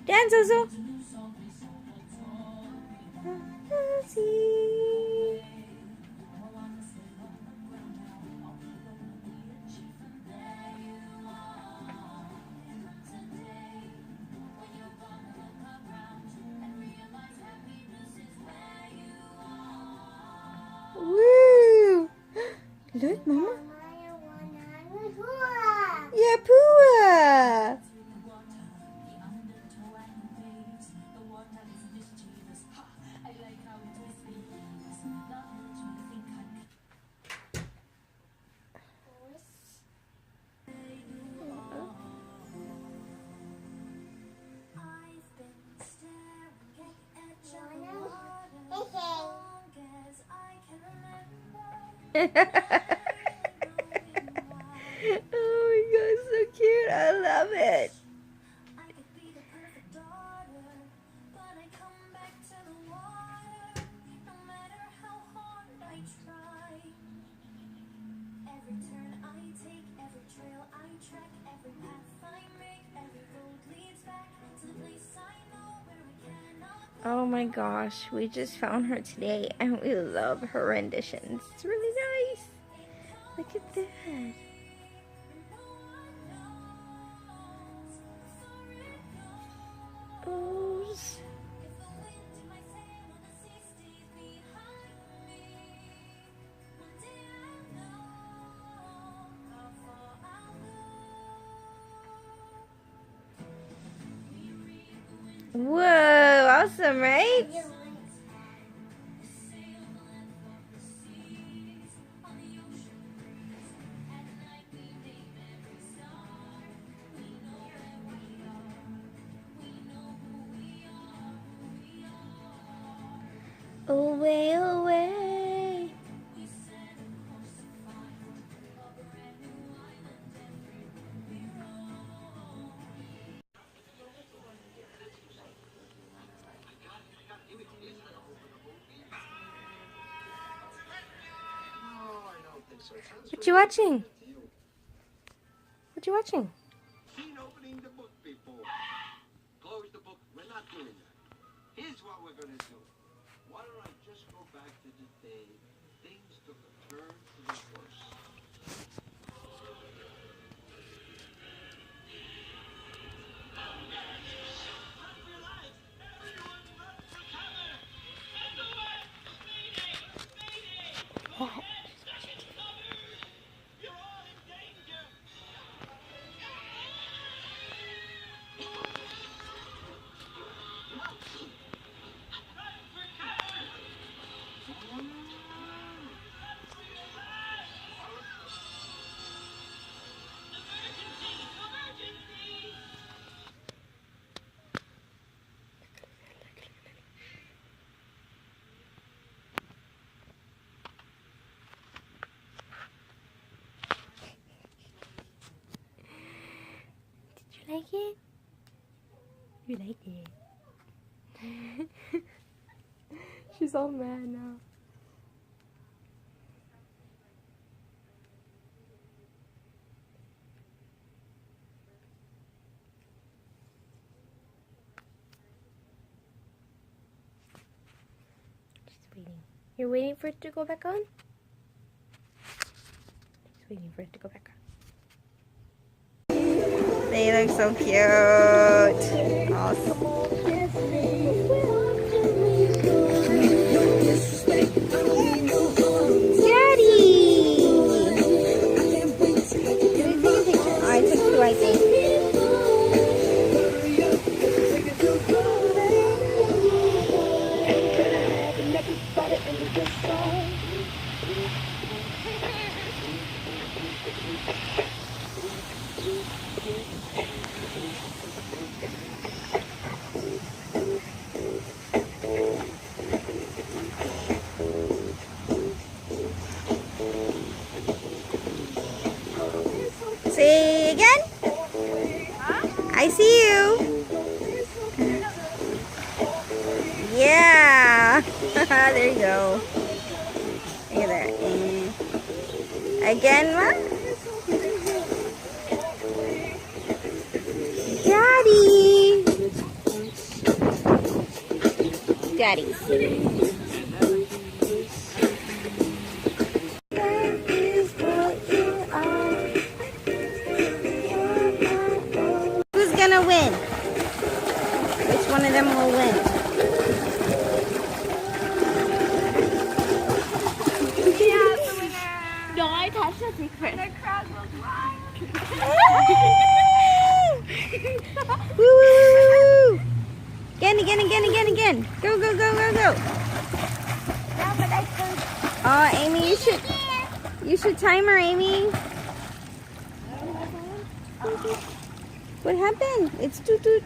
Dance, Zuzu. Woo! Look, Mama. Yeah, Pua. Oh my god, so cute. I love it. Oh my gosh, we just found her today and we love her renditions. It's really nice. Look at that. Oh. Whoa, awesome, right? Away, away. What you watching? What you watching? Seen opening the book before. Close the book. We're not doing that. Here's what we're gonna do. Why don't I just go back to the day things took a turn for the worse? Like it? You like it? She's all mad now. She's waiting. You're waiting for it to go back on? She's waiting for it to go back on. They look so cute. Awesome. Sige! I see you. Yeah. There you go. Look at that. Again, Ma? Daddy. Daddy. Who's gonna win? Which one of them will win? No, I touched the secret. The crowd will run. Woo, woo, woo, woo. Again. Go. Yeah, but I could. Oh, Amy, you should time her, Amy. What happened? It's toot toot.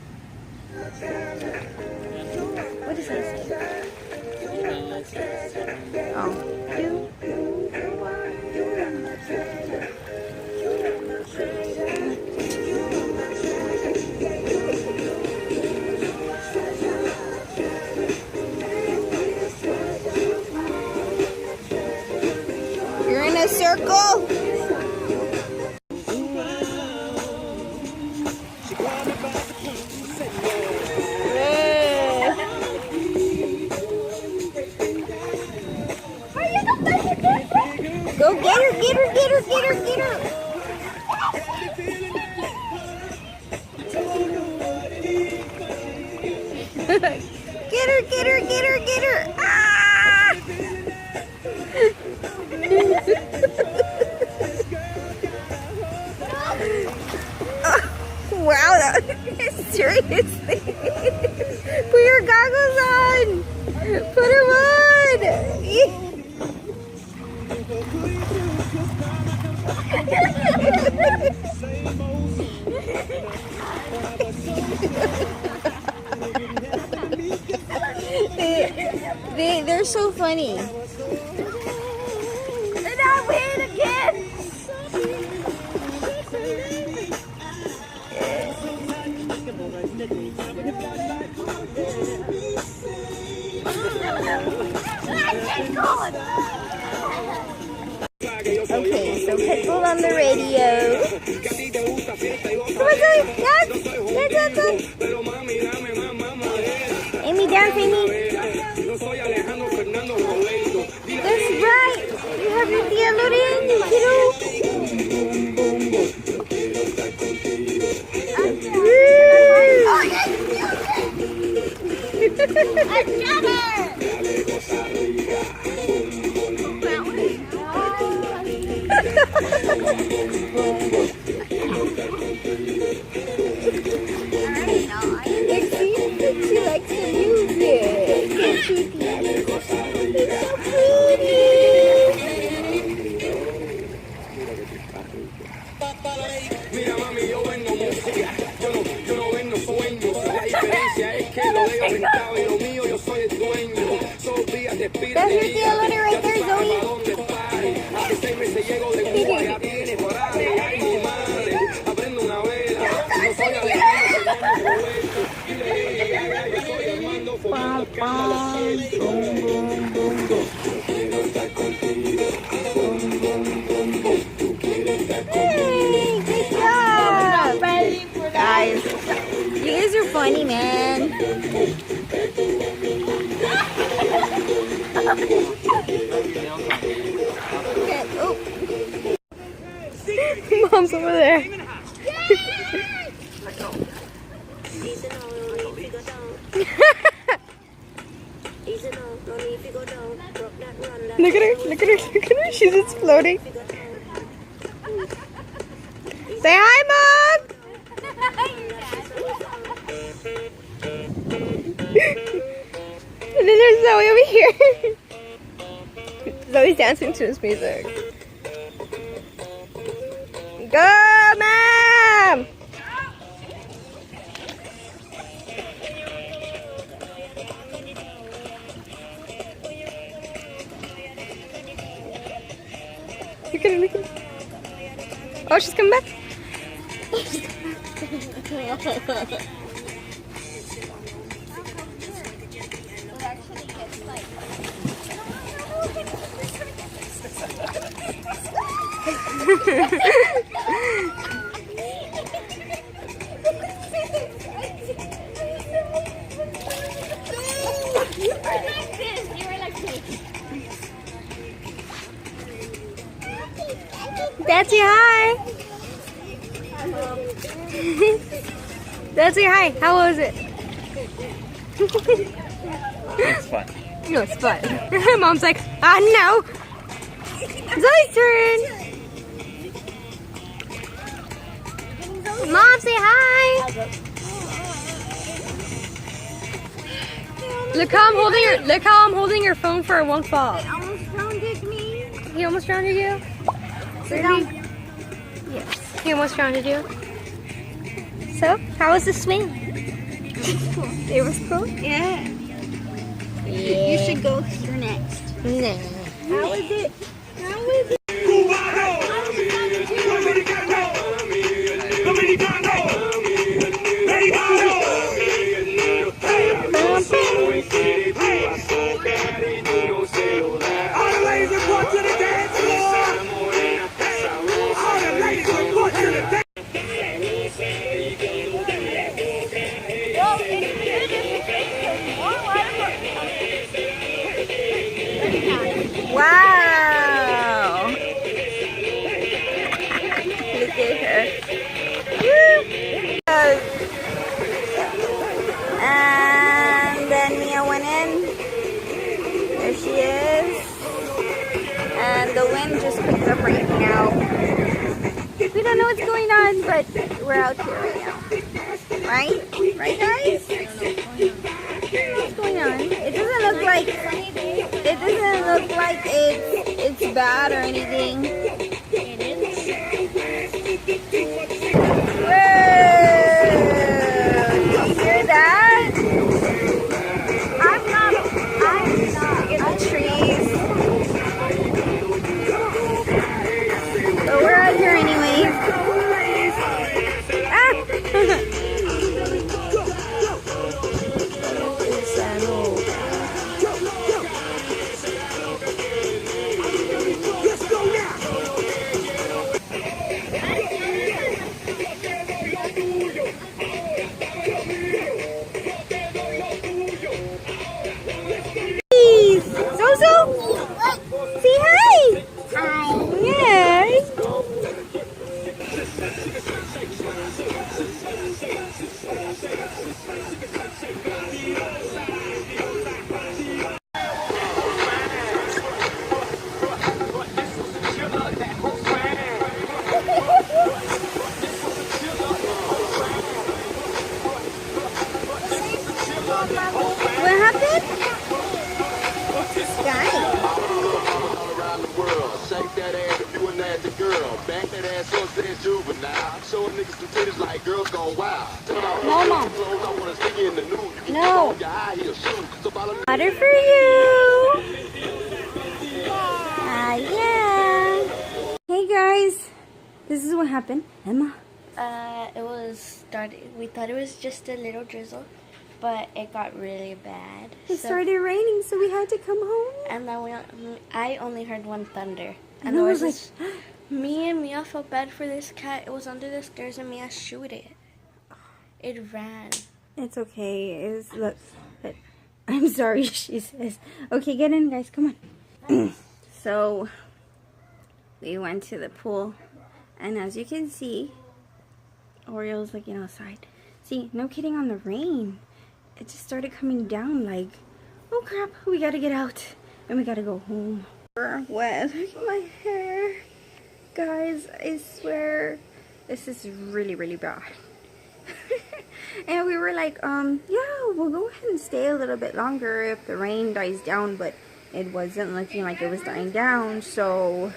What is this? Oh. You're in a circle. Go get her. Get her. Ah! Wow, seriously. Put your goggles on. Put them on. They're so funny. And I win again. Okay, so Pitbull on the radio. Come on, Zoe, dance. Amy, dance, Amy. That's right. You have your Tia Loren, kiddo. She likes the music. It's so pretty. Mira mami, yo vendo música, yo no vendo sueños, la diferencia es que lo veo rentado y lo mío yo soy el dueño, esos días de espíritu, That's your Tia Loren right there, Zoe. hace 6 meses llego de Cuba, ya tiene parade, ay mi madre, aprendo una vela, no soy alejandro, yo soy Armando, fumando quiero estar contigo, Hey, good job. Guys, you guys are funny, man. Okay, oh. Mom's over there. Look at her. She's exploding. Say hi, Mom! And then there's Zoe over here. Zoe's dancing to his music. Go, Mom! Look at her. Oh, she's coming back. That's your hi. That's your hi. How was it? It's fun. No, it's fun. Mom's like, no. Zoe's turn. Mom, say hi. Look how I'm holding your phone for it won't fall. It almost drowned me. He almost drowned you? Sit down. Yes. He almost drowned you. So, how was the swing? It was cool? Yeah. You should go here next. No. How was it? How was it? Wow! Look at her. Woo! And then Mia went in. There she is. And the wind just picked up right now. We don't know what's going on, but we're out here right now. Right? Right, guys? I don't know what's going on. It doesn't look like it's bad or anything. It is. Whoa! You hear that? I'm not. Look at the trees. But we're out here anyways. Ah! Say hi! Hi. Yes! What happened? It's the sky. Around the world, shake that ass if you a nasty girl. Back that ass on stage juvenile. Showing niggas some titties like girls gone wild. No, Mom. I wanna see you in the nude. You can No. throw your high heel shoes. So follow me. Water for you. Yeah. Hey guys, this is what happened. Emma. We thought it was just a little drizzle, but it got really bad. It started raining, so we had to come home. And then I only heard one thunder. And I was like, me and Mia felt bad for this cat. It was under the stairs and Mia shooed it. It ran. it's okay. Look, but I'm sorry, she says. Okay, get in, guys. Come on. So, we went to the pool, and as you can see, Oreo's looking outside. See, no kidding on the rain. It just started coming down like, oh crap, we gotta get out. And we gotta go home. We're wet. Look at my hair. Guys, I swear, this is really, really bad. And we were like, yeah, we'll go ahead and stay a little bit longer if the rain dies down, but it wasn't looking like it was dying down, so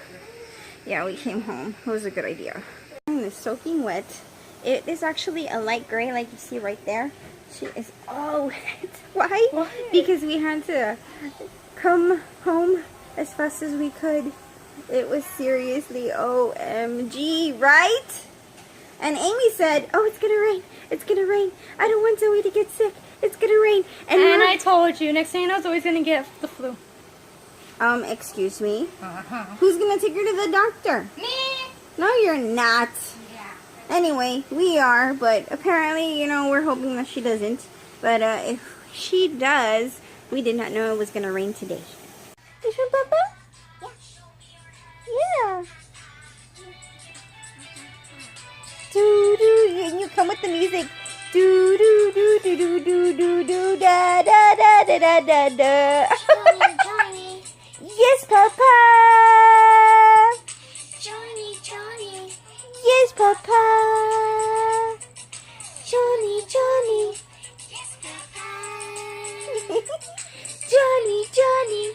yeah, we came home. It was a good idea. It's soaking wet. It is actually a light gray, like you see right there. She is all wet. Why? Because we had to come home as fast as we could. It was seriously OMG, right? And Amy said, oh, it's going to rain. It's going to rain. I don't want Zoe to get sick. It's going to rain. And I told you, next thing you know, Zoe's going to get the flu. Excuse me? Who's going to take her to the doctor? Me! No, you're not. Yeah. Anyway, we are, but apparently, you know, we're hoping that she doesn't. But if she does, we did not know it was going to rain today. Is your Papa? Yeah. Do do, and you come with the music. Do do do do do do do do da da da da da da da. Johnny, Yes, Papa. Johnny, Johnny, Yes, Papa. Johnny, Johnny. yes, Papa. Johnny, Johnny.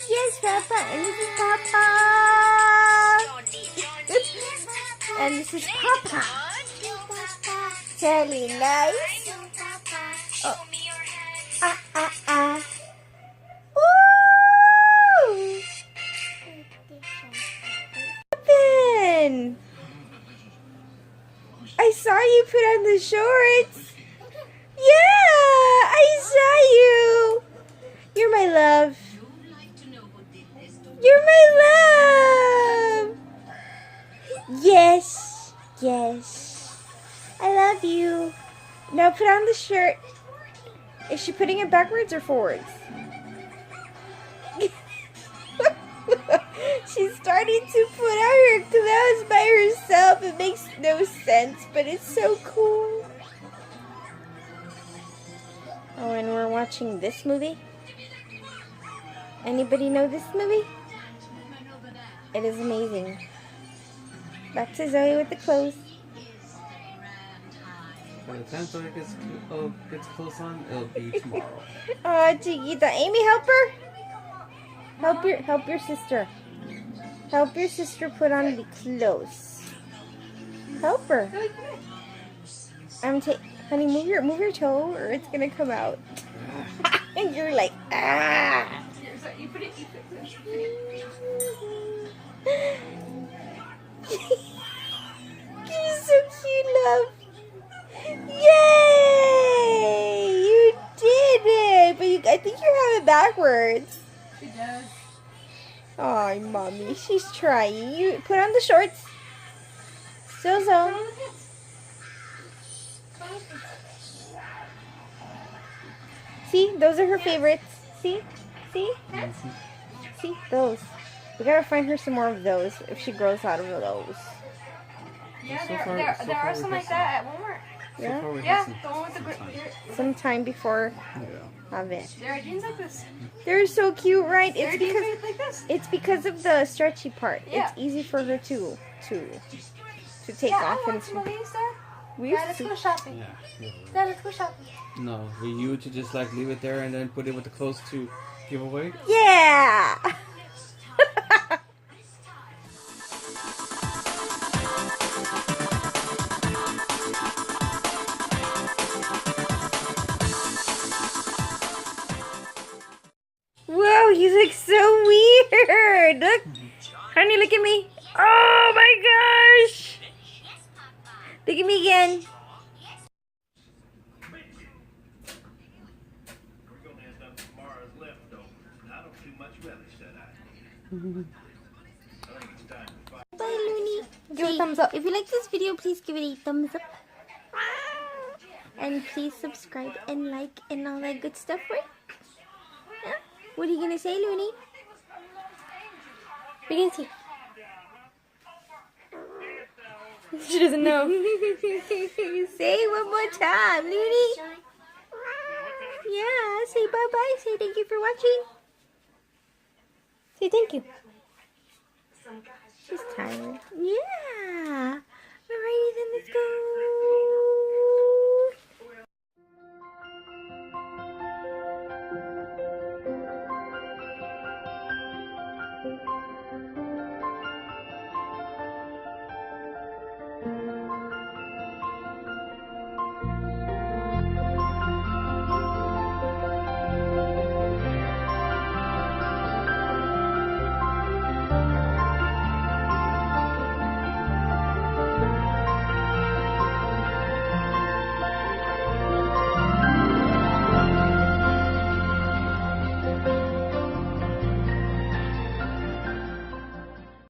Yes, Papa. And this is Papa. And this is Papa. Jelly nice. Oh. Ah, ah, ah. Woo! Open. I saw you put on the shorts. Yeah, I saw you. You're my love. You're my love. Yes, yes. I love you. Now put on the shirt. Is she putting it backwards or forwards? She's starting to put on her clothes by herself. It makes no sense, but it's so cool. Oh, and we're watching this movie. Anybody know this movie? It is amazing. Back to Zoe with the clothes. By the time Zoe gets close on, it'll be tomorrow. Oh, chiquita. Amy, help her. Help your sister. Help your sister put on the clothes. Help her. Honey, move your toe or it's gonna come out. And you're like, ah. You're so cute, love. Yay! You did it! But I think you have it backwards. She does. Oh, mommy, she's trying. You put on the shorts. So. See, those are her favorites. See, those. We gotta find her some more of those if she grows out of those. Yeah, So far there are some like that at Walmart. Yeah. Yeah, the one with the Sometime before of it. there are jeans like this. They're so cute, right? There are It's jeans because like this. it's because of the stretchy part. Yeah. It's easy for her to take Yeah, off I and want some of these, Dad. we Dad, used let's to. go shopping. Yeah. Dad, let's go shopping. No, for you to just like leave it there and then put it with the clothes to give away. Yeah. Whoa, you look so weird. Look. Honey, look at me. Oh my gosh. Look at me again. Bye, Looney. Give a thumbs up. If you like this video, please give it a thumbs up. And please subscribe and like and all that good stuff, right? Yeah? What are you gonna say, Looney? We can see. She doesn't know. Say it one more time, Looney. Yeah, say bye-bye. Say thank you for watching. Say thank you. She's tired. Yeah.